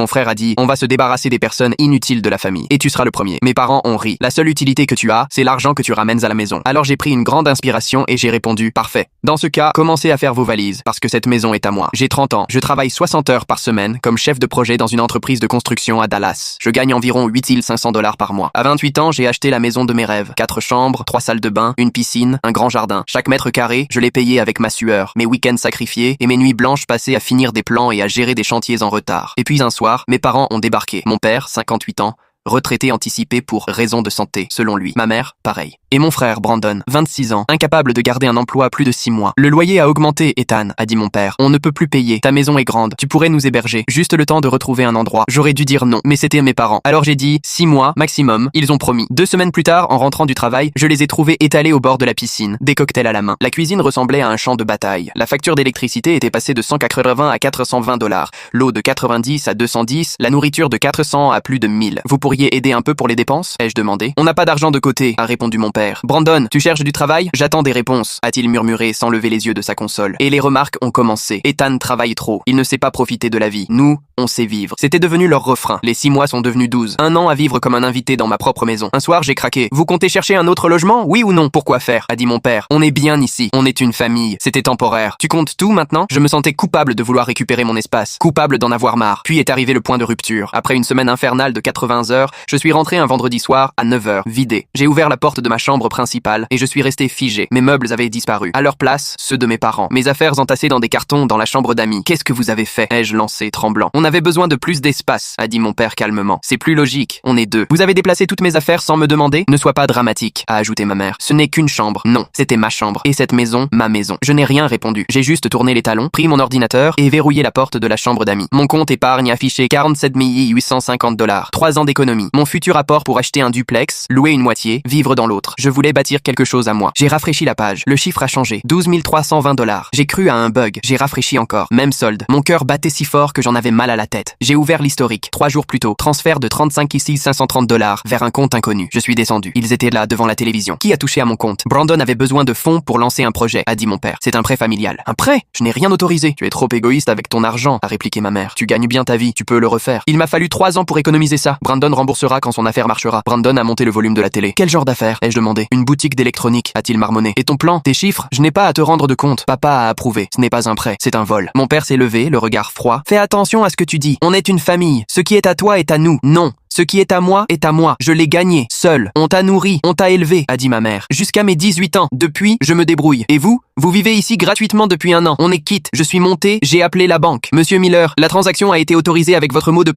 Mon frère a dit, on va se débarrasser des personnes inutiles de la famille. Et tu seras le premier. Mes parents ont ri. La seule utilité que tu as, c'est l'argent que tu ramènes à la maison. Alors j'ai pris une grande inspiration et j'ai répondu, parfait. Dans ce cas, commencez à faire vos valises, parce que cette maison est à moi. J'ai 30 ans. Je travaille 60 heures par semaine comme chef de projet dans une entreprise de construction à Dallas. Je gagne environ 8500 $ par mois. À 28 ans, j'ai acheté la maison de mes rêves. 4 chambres, 3 salles de bain, une piscine, un grand jardin. Chaque mètre carré, je l'ai payé avec ma sueur, mes week-ends sacrifiés et mes nuits blanches passées à finir des plans et à gérer des chantiers en retard. Et puis un soir, mes parents ont débarqué. Mon père, 58 ans, retraité anticipé pour raison de santé, selon lui. Ma mère, pareil. Et mon frère, Brandon, 26 ans, incapable de garder un emploi plus de 6 mois. Le loyer a augmenté, Ethan, a dit mon père. On ne peut plus payer. Ta maison est grande. Tu pourrais nous héberger. Juste le temps de retrouver un endroit. J'aurais dû dire non, mais c'était mes parents. Alors j'ai dit 6 mois, maximum. Ils ont promis. 2 semaines plus tard, en rentrant du travail, je les ai trouvés étalés au bord de la piscine, des cocktails à la main. La cuisine ressemblait à un champ de bataille. La facture d'électricité était passée de 180 à 420 $. L'eau de 90 à 210, la nourriture de 400 à plus de 1000. Vous pourriez aider un peu pour les dépenses? Ai-je demandé. On n'a pas d'argent de côté, a répondu mon père. Brandon, tu cherches du travail? J'attends des réponses, a-t-il murmuré sans lever les yeux de sa console. Et les remarques ont commencé. Ethan travaille trop. Il ne sait pas profiter de la vie. Nous, on sait vivre. C'était devenu leur refrain. Les 6 mois sont devenus 12. 1 an à vivre comme un invité dans ma propre maison. Un soir, j'ai craqué. Vous comptez chercher un autre logement? Oui ou non? Pourquoi faire? A dit mon père. On est bien ici. On est une famille. C'était temporaire. Tu comptes tout maintenant? Je me sentais coupable de vouloir récupérer mon espace. Coupable d'en avoir marre. Puis est arrivé le point de rupture. Après une semaine infernale de 80 heures, je suis rentré un vendredi soir à 9 h, vidé. J'ai ouvert la porte de ma chambre principale et je suis resté figé. Mes meubles avaient disparu. À leur place, ceux de mes parents. Mes affaires entassées dans des cartons dans la chambre d'amis. Qu'est-ce que vous avez fait? Ai-je lancé, tremblant. On avait besoin de plus d'espace, a dit mon père calmement. C'est plus logique. On est 2. Vous avez déplacé toutes mes affaires sans me demander? Ne sois pas dramatique, a ajouté ma mère. Ce n'est qu'une chambre. Non, c'était ma chambre. Et cette maison, ma maison. Je n'ai rien répondu. J'ai juste tourné les talons, pris mon ordinateur et verrouillé la porte de la chambre d'amis. Mon compte épargne affiché 47 850 $. 3 ans d'économie. Mon futur apport pour acheter un duplex, louer une moitié, vivre dans l'autre. Je voulais bâtir quelque chose à moi. J'ai rafraîchi la page. Le chiffre a changé. 12 320 $. J'ai cru à un bug. J'ai rafraîchi encore. Même solde. Mon cœur battait si fort que j'en avais mal à la tête. J'ai ouvert l'historique. 3 jours plus tôt. Transfert de 35 530 $ vers un compte inconnu. Je suis descendu. Ils étaient là devant la télévision. Qui a touché à mon compte? Brandon avait besoin de fonds pour lancer un projet, a dit mon père. C'est un prêt familial. Un prêt? Je n'ai rien autorisé. Tu es trop égoïste avec ton argent, a répliqué ma mère. Tu gagnes bien ta vie. Tu peux le refaire. Il m'a fallu 3 ans pour économiser ça. Brandon remboursera quand son affaire marchera. Brandon a monté le volume de la télé. Quel genre d'affaire? Ai-je demandé. Une boutique d'électronique, a-t-il marmonné. Et ton plan? Tes chiffres? Je n'ai pas à te rendre de compte. Papa a approuvé. Ce n'est pas un prêt, c'est un vol. Mon père s'est levé, le regard froid. Fais attention à ce que tu dis. On est une famille. Ce qui est à toi est à nous. Non. Ce qui est à moi est à moi. Je l'ai gagné, seul. On t'a nourri, on t'a élevé, a dit ma mère. Jusqu'à mes 18 ans. Depuis, je me débrouille. Et vous? Vous vivez ici gratuitement depuis 1 an. On est quitte. Je suis monté, j'ai appelé la banque. Monsieur Miller, la transaction a été autorisée avec votre mot de